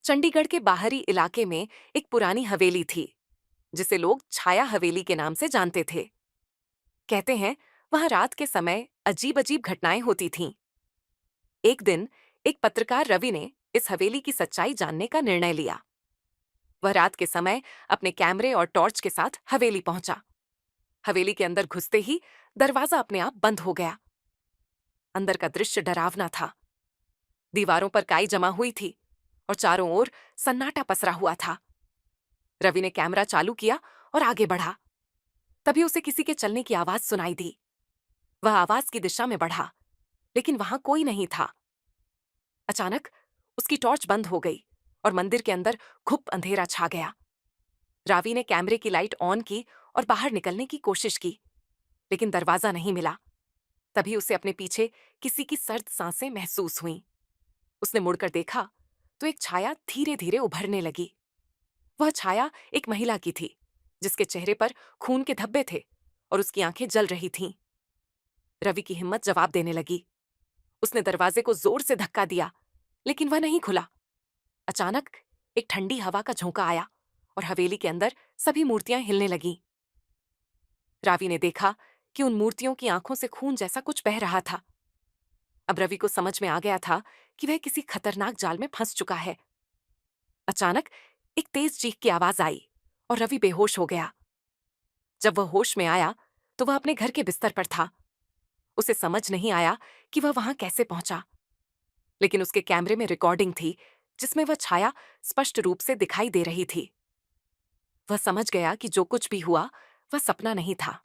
चंडीगढ़ के बाहरी इलाके में एक पुरानी हवेली थी जिसे लोग छाया हवेली के नाम से जानते थे। कहते हैं वहां रात के समय अजीब अजीब घटनाएं होती थीं। एक दिन एक पत्रकार रवि ने इस हवेली की सच्चाई जानने का निर्णय लिया। वह रात के समय अपने कैमरे और टॉर्च के साथ हवेली पहुंचा। हवेली के अंदर घुसते ही दरवाजा अपने आप बंद हो गया। अंदर का दृश्य डरावना था। दीवारों पर काई जमा हुई थी और चारों ओर सन्नाटा पसरा हुआ था। रवि ने कैमरा चालू किया और आगे बढ़ा। तभी उसे किसी के चलने की आवाज सुनाई दी। वह आवाज की दिशा में बढ़ा, लेकिन वहां कोई नहीं था। अचानक उसकी टॉर्च बंद हो गई और मंदिर के अंदर घुप अंधेरा छा गया। रावी ने कैमरे की लाइट ऑन की और बाहर निकलने की कोशिश की, लेकिन दरवाजा नहीं मिला। तभी उसे अपने पीछे किसी की सर्द सांसें महसूस हुईं। उसने मुड़कर देखा तो एक छाया धीरे धीरे उभरने लगी। वह छाया एक महिला की थी, जिसके चेहरे पर खून के धब्बे थे और उसकी आंखें जल रही थीं। रवि की हिम्मत जवाब देने लगी। उसने दरवाजे को जोर से धक्का दिया, लेकिन वह नहीं खुला। अचानक एक ठंडी हवा का झोंका आया और हवेली के अंदर सभी मूर्तियां हिलने लगीं। रावी ने देखा कि उन मूर्तियों की आंखों से खून जैसा कुछ बह रहा था। अब रवि को समझ में आ गया था कि वह किसी खतरनाक जाल में फंस चुका है। अचानक एक तेज चीख की आवाज आई और रवि बेहोश हो गया। जब वह होश में आया तो वह अपने घर के बिस्तर पर था। उसे समझ नहीं आया कि वह वहां कैसे पहुंचा, लेकिन उसके कैमरे में रिकॉर्डिंग थी जिसमें वह छाया स्पष्ट रूप से दिखाई दे रही थी। वह समझ गया कि जो कुछ भी हुआ वह सपना नहीं था।